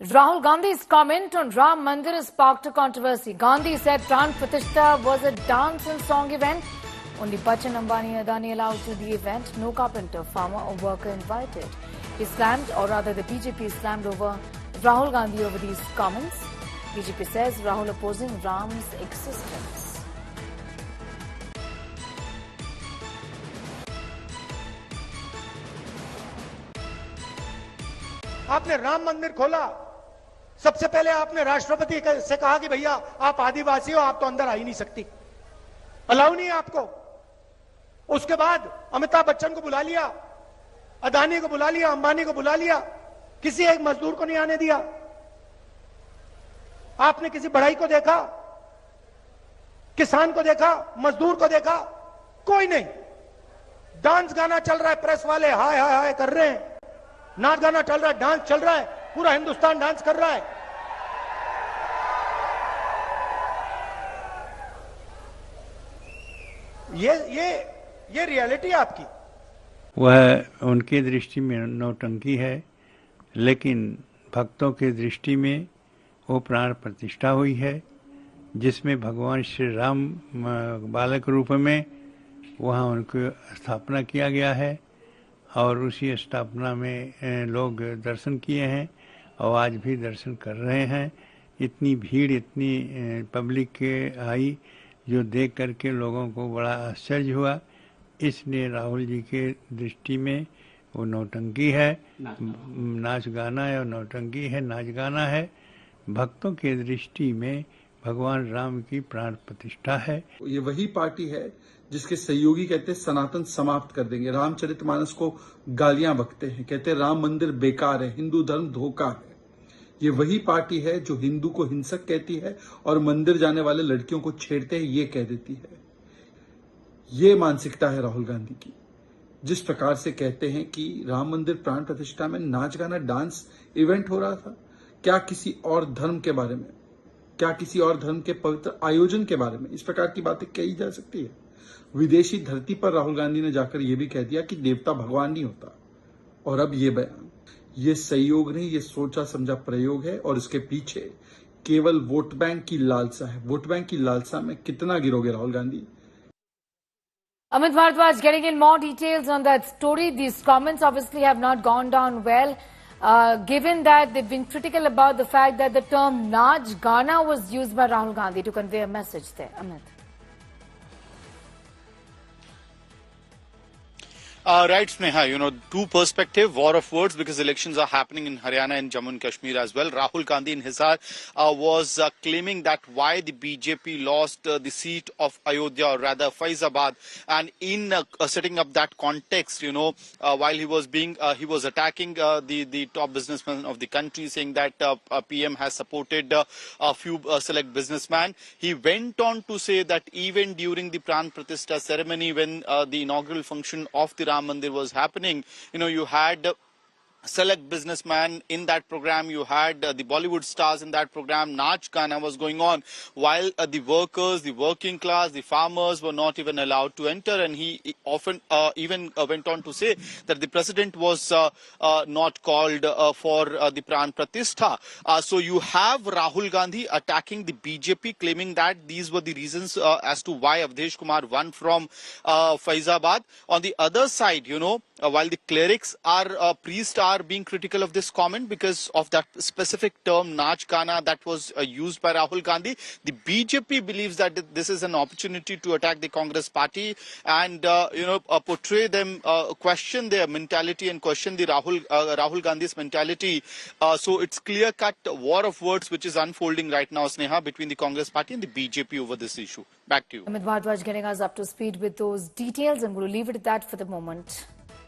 Rahul Gandhi's comment on Ram Mandir sparked a controversy. Gandhi said Pran Pratishtha was a dance and song event. Only Bachchan, Ambani, Adani allowed to the event. No carpenter, farmer or worker invited. He slammed, or rather the BJP slammed over Rahul Gandhi over these comments. BJP says Rahul opposing Ram's existence. आपने राम मंदिर खोला, सबसे पहले आपने राष्ट्रपति से कहा कि भैया आप आदिवासी हो, आप तो अंदर आ ही नहीं सकती, अलाउ नहीं है आपको। उसके बाद अमिताभ बच्चन को बुला लिया, अदानी को बुला लिया, अंबानी को बुला लिया, किसी एक मजदूर को नहीं आने दिया। आपने किसी बढ़ई को देखा, किसान को देखा, मजदूर को देखा? कोई नहीं। डांस गाना चल रहा है, प्रेस वाले हाय हाय हाय कर रहे हैं, नाच गाना चल रहा है, डांस चल रहा है, पूरा हिंदुस्तान डांस कर रहा है। ये रियलिटी आपकी। वह उनकी दृष्टि में नौटंकी है, लेकिन भक्तों की दृष्टि में वो प्राण प्रतिष्ठा हुई है, जिसमें भगवान श्री राम बालक रूप में वहाँ उनकी स्थापना किया गया है और उसी स्थापना में लोग दर्शन किए हैं और आज भी दर्शन कर रहे हैं। इतनी भीड़, इतनी पब्लिक आई जो देख करके लोगों को बड़ा आश्चर्य हुआ। इसलिए राहुल जी के दृष्टि में वो नौटंकी है, नाच गाना है, और नौटंकी है, नाच गाना है। भक्तों के दृष्टि में भगवान राम की प्राण प्रतिष्ठा है। ये वही पार्टी है जिसके सहयोगी कहते हैं सनातन समाप्त कर देंगे, रामचरितमानस को गालियां बकते हैं, कहते हैं राम मंदिर बेकार है, हिंदू धर्म धोखा है। ये वही पार्टी है जो हिंदू को हिंसक कहती है और मंदिर जाने वाले लड़कियों को छेड़ते हैं ये कह देती है। ये मानसिकता है राहुल गांधी की। जिस प्रकार से कहते हैं कि राम मंदिर प्राण प्रतिष्ठा में नाच गाना डांस इवेंट हो रहा था, क्या किसी और धर्म के बारे में, क्या किसी और धर्म के पवित्र आयोजन के बारे में इस प्रकार की बातें कही जा सकती है? विदेशी धरती पर राहुल गांधी ने जाकर यह भी कह दिया कि देवता भगवान नहीं होता। और अब ये बयान, ये सहयोग नहीं, ये सोचा समझा प्रयोग है और इसके पीछे केवल वोट बैंक की लालसा है। वोट बैंक की लालसा में कितना गिरोगे Rahul Gandhi? Amit Bharadwaj getting in more details on that story. These comments obviously have not gone down well, given that they've been critical about the fact that the term Naach Gana was used by Rahul Gandhi to convey a message there. Amit. Right, Sneha, two perspective, war of words, because elections are happening in Haryana and Jammu and Kashmir as well. Rahul Gandhi in Hisar was claiming that why the BJP lost the seat of Ayodhya, or rather Faizabad, and in setting up that context, while he was attacking the top businessmen of the country, saying that PM has supported a few select businessmen. He went on to say that even during the Pran Pratishtha ceremony, when the inaugural function of the Ram Mandir was happening, you had select businessman in that program, you had the Bollywood stars in that program, Naach Gana was going on, while the workers, the working class, the farmers were not even allowed to enter. And he often even went on to say that the president was not called for the Pran Pratishtha. So you have Rahul Gandhi attacking the BJP, claiming that these were the reasons as to why Avdesh Kumar won from Faizabad. On the other side, while the clerics are priests are being critical of this comment because of that specific term Naach Gana that was used by Rahul Gandhi, the BJP believes that this is an opportunity to attack the Congress party and portray them, question their mentality and question the Rahul Gandhi's mentality. So it's clear-cut war of words which is unfolding right now, Sneha, between the Congress party and the BJP over this issue. Back to you. Amit Bharadwaj getting us up to speed with those details, and we'll leave it at that for the moment.